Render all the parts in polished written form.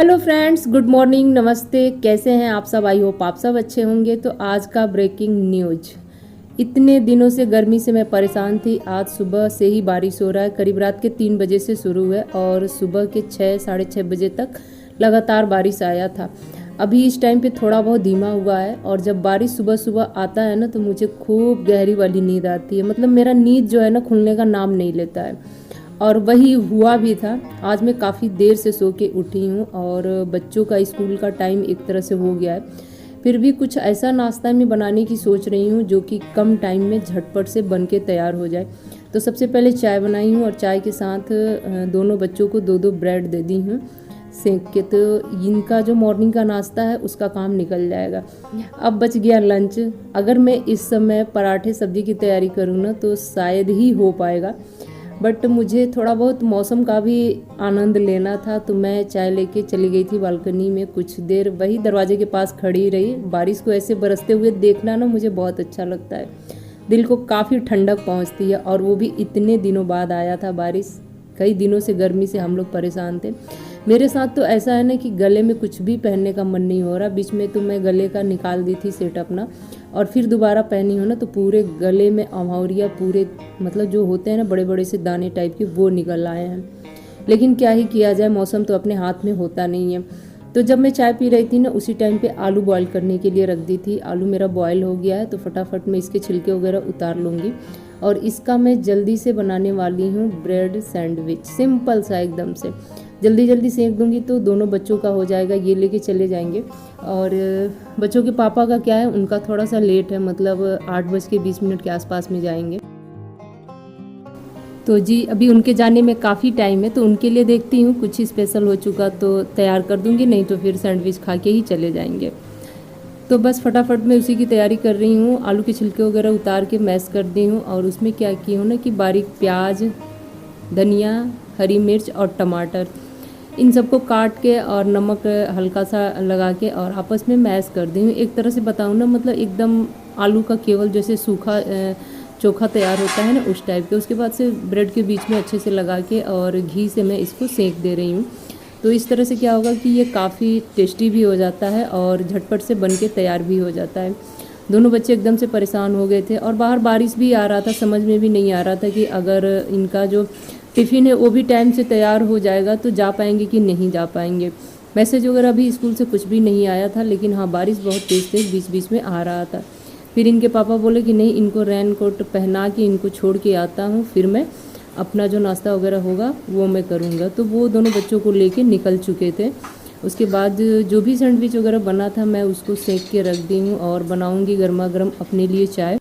Hello friends, good morning, नमस्ते। कैसे हैं आप सब? आई होप आप सब अच्छे होंगे। तो आज का ब्रेकिंग न्यूज, इतने दिनों से गर्मी से मैं परेशान थी। आज सुबह से ही बारिश हो रहा है। करीब रात के 3 बजे से शुरू हुआ और सुबह के 6 साढ़े 6 बजे तक लगातार बारिश आया था। अभी इस टाइम पे थोड़ा बहुत धीमा हुआ है। और जब बारिश सुबह सुबह आता है ना, तो मुझे खूब गहरी वाली नींद आती है। मतलब मेरा नींद जो है ना, खुलने का नाम नहीं लेता है। और वही हुआ भी था। आज मैं काफ़ी देर से सो के उठी हूँ और बच्चों का स्कूल का टाइम एक तरह से हो गया है। फिर भी कुछ ऐसा नाश्ता मैं बनाने की सोच रही हूँ जो कि कम टाइम में झटपट से बन के तैयार हो जाए। तो सबसे पहले चाय बनाई हूँ और चाय के साथ दोनों बच्चों को 2-2 ब्रेड दे दी हूँ सेंक के। तो इनका जो मॉर्निंग का नाश्ता है उसका काम निकल जाएगा। अब बच गया लंच। अगर मैं इस समय पराठे सब्जी की तैयारी करूँ ना, तो शायद ही हो पाएगा। बट मुझे थोड़ा बहुत मौसम का भी आनंद लेना था, तो मैं चाय लेके चली गई थी बालकनी में। कुछ देर वही दरवाजे के पास खड़ी रही। बारिश को ऐसे बरसते हुए देखना ना मुझे बहुत अच्छा लगता है। दिल को काफ़ी ठंडक पहुंचती है। और वो भी इतने दिनों बाद आया था बारिश। कई दिनों से गर्मी से हम लोग परेशान थे। मेरे साथ तो ऐसा है ना कि गले में कुछ भी पहनने का मन नहीं हो रहा। बीच में तो मैं गले का निकाल दी थी सेट अपना, और फिर दोबारा पहनी हो ना तो पूरे गले में अमौरिया, पूरे मतलब जो होते हैं ना बड़े बड़े से दाने टाइप के, वो निकल आए हैं। लेकिन क्या ही किया जाए, मौसम तो अपने हाथ में होता नहीं है। तो जब मैं चाय पी रही थी ना, उसी टाइम पे आलू बॉईल करने के लिए रख दी थी। आलू मेरा बॉईल हो गया है, तो फटाफट मैं इसके छिलके वगैरह उतार लूँगी। और इसका मैं जल्दी से बनाने वाली हूँ ब्रेड सैंडविच। सिंपल सा एकदम से जल्दी जल्दी सेक दूंगी तो दोनों बच्चों का हो जाएगा, ये लेके चले जाएंगे। और बच्चों के पापा का क्या है, उनका थोड़ा सा लेट है, मतलब 8:20 के आसपास में जाएंगे। तो जी अभी उनके जाने में काफ़ी टाइम है, तो उनके लिए देखती हूँ कुछ स्पेशल हो चुका तो तैयार कर दूंगी, नहीं तो फिर सैंडविच खा के ही चले जाएंगे। तो बस फटाफट मैं उसी की तैयारी कर रही हूँ। आलू के छिलके वगैरह उतार के मैश कर दी हूँ, और उसमें क्या की हूँ ना कि बारीक प्याज, धनिया, हरी मिर्च और टमाटर, इन सबको काट के और नमक हल्का सा लगा के और आपस में मैश कर दी हूँ। एक तरह से बताऊँ ना, मतलब एकदम आलू का केवल जैसे सूखा चोखा तैयार होता है ना, उस टाइप के। उसके बाद से ब्रेड के बीच में अच्छे से लगा के और घी से मैं इसको सेक दे रही हूँ। तो इस तरह से क्या होगा कि ये काफ़ी टेस्टी भी हो जाता है और झटपट से बन के तैयार भी हो जाता है। दोनों बच्चे एकदम से परेशान हो गए थे और बाहर बारिश भी आ रहा था। समझ में भी नहीं आ रहा था कि अगर इनका जो टिफ़िन है वो भी टाइम से तैयार हो जाएगा तो जा पाएंगे कि नहीं जा पाएंगे। मैसेज वगैरह भी स्कूल से कुछ भी नहीं आया था, लेकिन हाँ बारिश बहुत तेज़ तेज़ बीच बीच में आ रहा था। फिर इनके पापा बोले कि नहीं, इनको रेन कोट पहना के इनको छोड़ के आता हूँ, फिर मैं अपना जो नाश्ता वगैरह होगा वो मैं करूँगा। तो वो दोनों बच्चों को लेके निकल चुके थे। उसके बाद जो भी सैंडविच वगैरह बना था मैं उसको सेक के रख दी हूँ और बनाऊँगी गर्मा गर्म अपने लिए चाय।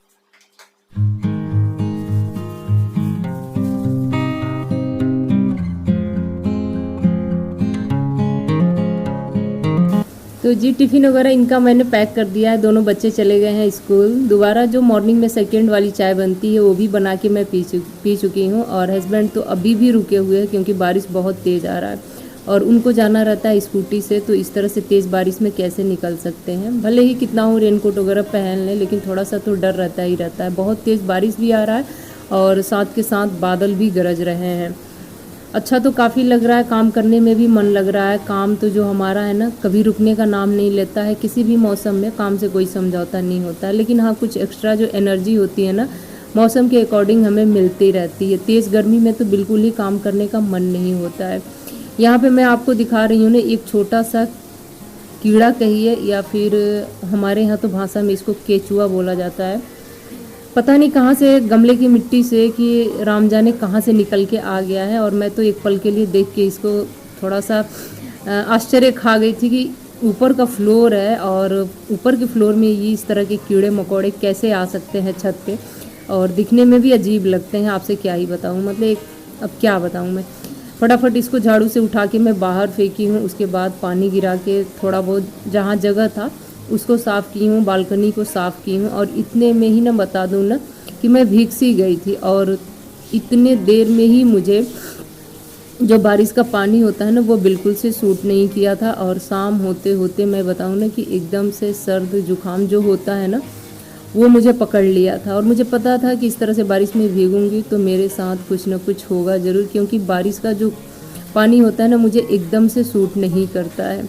तो जी टिफ़िन वगैरह इनका मैंने पैक कर दिया है। दोनों बच्चे चले गए हैं स्कूल। दोबारा जो मॉर्निंग में सेकेंड वाली चाय बनती है वो भी बना के मैं पी चुकी हूँ। और हस्बैंड तो अभी भी रुके हुए हैं क्योंकि बारिश बहुत तेज़ आ रहा है और उनको जाना रहता है स्कूटी से। तो इस तरह से तेज़ बारिश में कैसे निकल सकते हैं? भले ही कितना हो रेनकोट वगैरह पहन लें, लेकिन थोड़ा सा तो डर रहता ही रहता है। बहुत तेज़ बारिश भी आ रहा है और साथ के साथ बादल भी गरज रहे हैं। अच्छा तो काफ़ी लग रहा है, काम करने में भी मन लग रहा है। काम तो जो हमारा है ना, कभी रुकने का नाम नहीं लेता है। किसी भी मौसम में काम से कोई समझौता नहीं होता है। लेकिन हाँ, कुछ एक्स्ट्रा जो एनर्जी होती है ना, मौसम के अकॉर्डिंग हमें मिलती रहती है। तेज़ गर्मी में तो बिल्कुल ही काम करने का मन नहीं होता है। यहाँ पे मैं आपको दिखा रही हूँ ना, एक छोटा सा कीड़ा कहिए या फिर हमारे यहाँ तो भाषा में इसको केचुआ बोला जाता है। पता नहीं कहाँ से, गमले की मिट्टी से कि राम जाने कहाँ से निकल के आ गया है। और मैं तो एक पल के लिए देख के इसको थोड़ा सा आश्चर्य खा गई थी कि ऊपर का फ्लोर है और ऊपर के फ्लोर में ये इस तरह के कीड़े मकोड़े कैसे आ सकते हैं छत पे, और दिखने में भी अजीब लगते हैं। आपसे क्या ही बताऊँ, मतलब अब क्या बताऊँ मैं। फटाफट इसको झाड़ू से उठा के मैं बाहर फेंकी हूँ। उसके बाद पानी गिरा के थोड़ा बहुत जहाँ जगह था उसको साफ़ की हूँ, बालकनी को साफ़ की हूँ। और इतने में ही ना बता दूँ ना कि मैं भीग सी गई थी। और इतने देर में ही मुझे जो बारिश का पानी होता है ना, वो बिल्कुल से सूट नहीं किया था। और शाम होते होते मैं बताऊँ ना कि एकदम से सर्द जुकाम जो होता है ना, वो मुझे पकड़ लिया था। और मुझे पता था कि इस तरह से बारिश में भीगूंगी तो मेरे साथ कुछ ना कुछ होगा ज़रूर, क्योंकि बारिश का जो पानी होता है ना, मुझे एकदम से सूट नहीं करता है।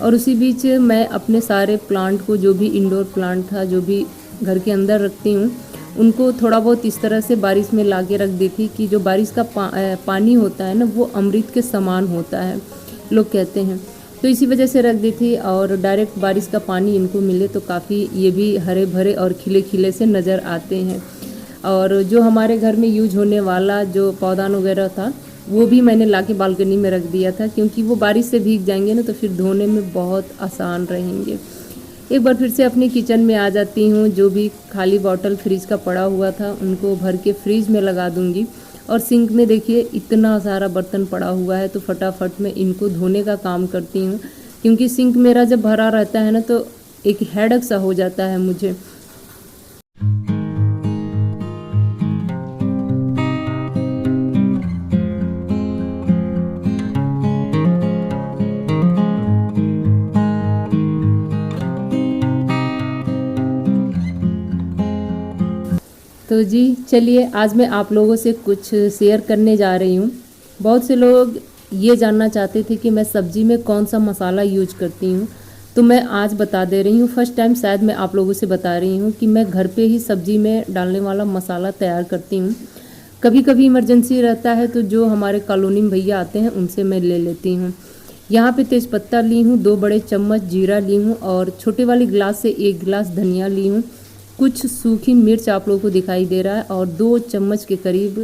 और उसी बीच मैं अपने सारे प्लांट को, जो भी इंडोर प्लांट था, जो भी घर के अंदर रखती हूँ, उनको थोड़ा बहुत इस तरह से बारिश में ला के रख दी थी कि जो बारिश का पानी होता है ना, वो अमृत के समान होता है, लोग कहते हैं। तो इसी वजह से रख दी थी, और डायरेक्ट बारिश का पानी इनको मिले तो काफ़ी ये भी हरे भरे और खिले खिले से नज़र आते हैं। और जो हमारे घर में यूज होने वाला जो पौधान वगैरह था, वो भी मैंने लाके बालकनी में रख दिया था, क्योंकि वो बारिश से भीग जाएंगे ना, तो फिर धोने में बहुत आसान रहेंगे। एक बार फिर से अपनी किचन में आ जाती हूँ। जो भी खाली बॉटल फ्रिज का पड़ा हुआ था, उनको भर के फ्रिज में लगा दूँगी। और सिंक में देखिए इतना सारा बर्तन पड़ा हुआ है, तो फटाफट मैं इनको धोने का काम करती हूँ, क्योंकि सिंक मेरा जब भरा रहता है ना, तो एक हेडेक सा हो जाता है मुझे। तो जी चलिए, आज मैं आप लोगों से कुछ शेयर करने जा रही हूँ। बहुत से लोग ये जानना चाहते थे कि मैं सब्ज़ी में कौन सा मसाला यूज करती हूँ, तो मैं आज बता दे रही हूँ। फर्स्ट टाइम शायद मैं आप लोगों से बता रही हूँ कि मैं घर पे ही सब्ज़ी में डालने वाला मसाला तैयार करती हूँ। कभी कभी इमरजेंसी रहता है तो जो हमारे कॉलोनी में भैया आते हैं उनसे मैं ले लेती हूँ। यहाँ पे तेज़पत्ता ली हूँ, 2 बड़े चम्मच जीरा ली हूँ, और छोटे वाली गिलास से 1 गिलास धनिया ली हूँ। कुछ सूखी मिर्च आप लोगों को दिखाई दे रहा है, और 2 चम्मच के करीब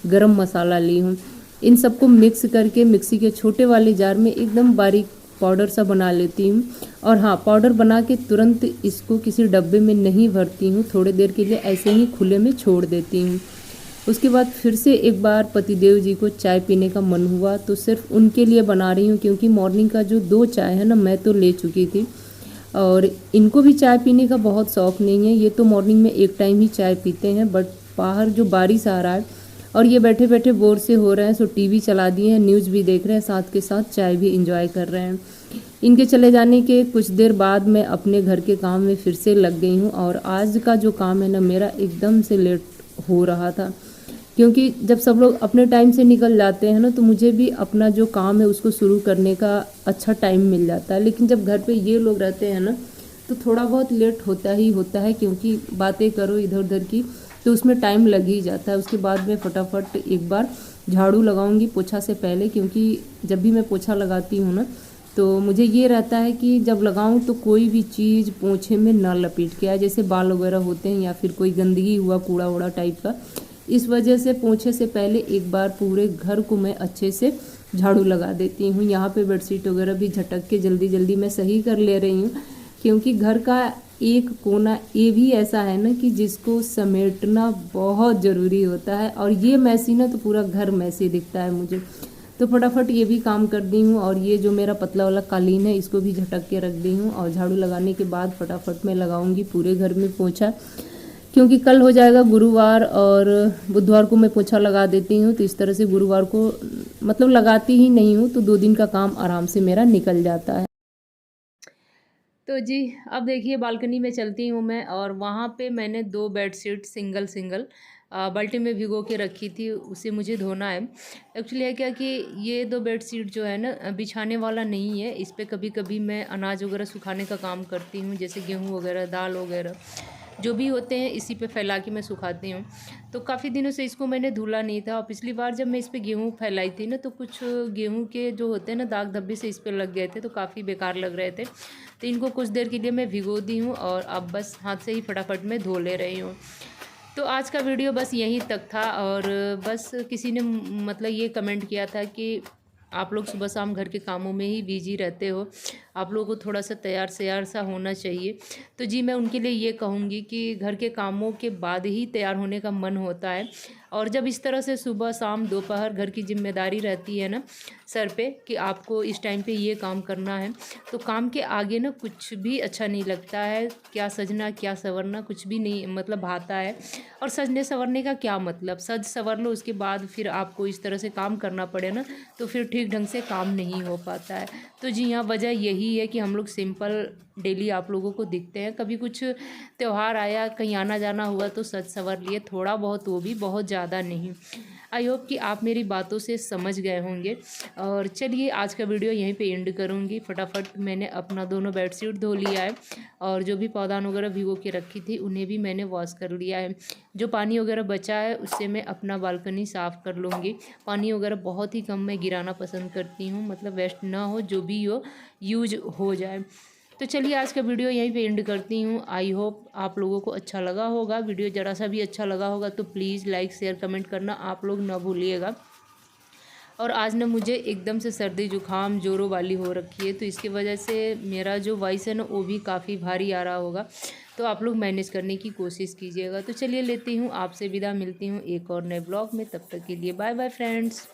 गरम मसाला ली हूँ। इन सबको मिक्स करके मिक्सी के छोटे वाले जार में एकदम बारीक पाउडर सा बना लेती हूँ। और हाँ, पाउडर बना के तुरंत इसको किसी डब्बे में नहीं भरती हूँ, थोड़ी देर के लिए ऐसे ही खुले में छोड़ देती हूँ। उसके बाद फिर से एक बार पतिदेव जी को चाय पीने का मन हुआ, तो सिर्फ उनके लिए बना रही हूँ, क्योंकि मॉर्निंग का जो 2 चाय है ना, मैं तो ले चुकी थी। और इनको भी चाय पीने का बहुत शौक़ नहीं है, ये तो मॉर्निंग में एक टाइम ही चाय पीते हैं। बट बाहर जो बारिश आ रहा है और ये बैठे बैठे बोर से हो रहे हैं, सो टीवी चला दिए हैं, न्यूज़ भी देख रहे हैं, साथ के साथ चाय भी इंजॉय कर रहे हैं। इनके चले जाने के कुछ देर बाद मैं अपने घर के काम में फिर से लग गई हूँ। और आज का जो काम है ना, मेरा एकदम से लेट हो रहा था, क्योंकि जब सब लोग अपने टाइम से निकल जाते हैं ना, तो मुझे भी अपना जो काम है उसको शुरू करने का अच्छा टाइम मिल जाता है। लेकिन जब घर पे ये लोग रहते हैं ना, तो थोड़ा बहुत लेट होता ही होता है, क्योंकि बातें करो इधर उधर की, तो उसमें टाइम लग ही जाता है। उसके बाद मैं फटाफट एक बार झाड़ू लगाऊंगी पोछा से पहले, क्योंकि जब भी मैं पोछा लगाती हूँ ना, तो मुझे ये रहता है कि जब लगाऊं तो कोई भी चीज़ पोछे में ना लपेट के आए, जैसे बाल वगैरह होते हैं या फिर कोई गंदगी हुआ, कूड़ा वूड़ा टाइप का। इस वजह से पोछे से पहले एक बार पूरे घर को मैं अच्छे से झाड़ू लगा देती हूँ। यहाँ पे बेडशीट वगैरह भी झटक के जल्दी जल्दी मैं सही कर ले रही हूँ, क्योंकि घर का एक कोना ये भी ऐसा है ना कि जिसको समेटना बहुत ज़रूरी होता है, और ये मैसी ना तो पूरा घर मैसी दिखता है मुझे। तो फटाफट ये भी काम कर दी हूँ, और ये जो मेरा पतला वाला कालीन है इसको भी झटक के रख दी हूँ। और झाड़ू लगाने के बाद फटाफट मैं लगाऊंगी पूरे घर में पोछा, क्योंकि कल हो जाएगा गुरुवार, और बुधवार को मैं पोछा लगा देती हूँ। तो इस तरह से गुरुवार को मतलब लगाती ही नहीं हूँ, तो 2 दिन का काम आराम से मेरा निकल जाता है। तो जी अब देखिए, बालकनी में चलती हूँ मैं, और वहाँ पे मैंने 2 बेडशीट सिंगल सिंगल बाल्टी में भिगो के रखी थी, उसे मुझे धोना है। एक्चुअली है क्या कि ये 2 बेडशीट जो है ना, बिछाने वाला नहीं है। इस पे कभी कभी मैं अनाज वगैरह सुखाने का काम करती हूँ, जैसे गेहूँ वगैरह, दाल वगैरह जो भी होते हैं, इसी पे फैला के मैं सुखाती हूँ। तो काफ़ी दिनों से इसको मैंने धुला नहीं था, और पिछली बार जब मैं इस पे गेहूँ फैलाई थी ना, तो कुछ गेहूँ के जो होते हैं ना दाग धब्बे से इस पे लग गए थे, तो काफ़ी बेकार लग रहे थे। तो इनको कुछ देर के लिए मैं भिगो दी हूँ, और अब बस हाथ से ही फटाफट में धो ले रही हूँ। तो आज का वीडियो बस यहीं तक था। और बस किसी ने मतलब ये कमेंट किया था कि आप लोग सुबह शाम घर के कामों में ही बिजी रहते हो, आप लोगों को थोड़ा सा तैयार श्यार सा होना चाहिए। तो जी मैं उनके लिए ये कहूँगी कि घर के कामों के बाद ही तैयार होने का मन होता है, और जब इस तरह से सुबह शाम दोपहर घर की जिम्मेदारी रहती है ना सर पे, कि आपको इस टाइम पे ये काम करना है, तो काम के आगे ना कुछ भी अच्छा नहीं लगता है। क्या सजना क्या संवरना कुछ भी नहीं मतलब भाता है। और सजने संवरने का क्या मतलब, सज संवर लो उसके बाद फिर आपको इस तरह से काम करना पड़े ना, तो फिर ठीक ढंग से काम नहीं हो पाता है। तो जी हाँ, वजह यही है कि हम लोग सिंपल डेली आप लोगों को दिखते हैं। कभी कुछ त्यौहार आया, कहीं आना जाना हुआ तो सज संवर लिए थोड़ा बहुत, वो भी बहुत ज़्यादा नहीं। आई होप कि आप मेरी बातों से समझ गए होंगे। और चलिए आज का वीडियो यहीं पे एंड करूँगी। फटाफट मैंने अपना दोनों बेडशीट धो लिया है और जो भी पौधान वगैरह भिगो के रखी थी उन्हें भी मैंने वॉश कर लिया है। जो पानी वगैरह बचा है उससे मैं अपना बालकनी साफ़ कर लूँगी। पानी वगैरह बहुत ही कम मैं गिराना पसंद करती हूँ, मतलब वेस्ट ना हो, जो भी हो यूज हो जाए। तो चलिए आज का वीडियो यहीं पे एंड करती हूँ। आई होप आप लोगों को अच्छा लगा होगा। वीडियो ज़रा सा भी अच्छा लगा होगा तो प्लीज़ लाइक शेयर कमेंट करना आप लोग ना भूलिएगा। और आज ना मुझे एकदम से सर्दी जुकाम जोरों वाली हो रखी है, तो इसकी वजह से मेरा जो वॉइस है ना वो भी काफ़ी भारी आ रहा होगा, तो आप लोग मैनेज करने की कोशिश कीजिएगा। तो चलिए लेती हूँ आपसे विदा, मिलती हूँ एक और नए ब्लॉग में। तब तक के लिए बाय बाय फ्रेंड्स।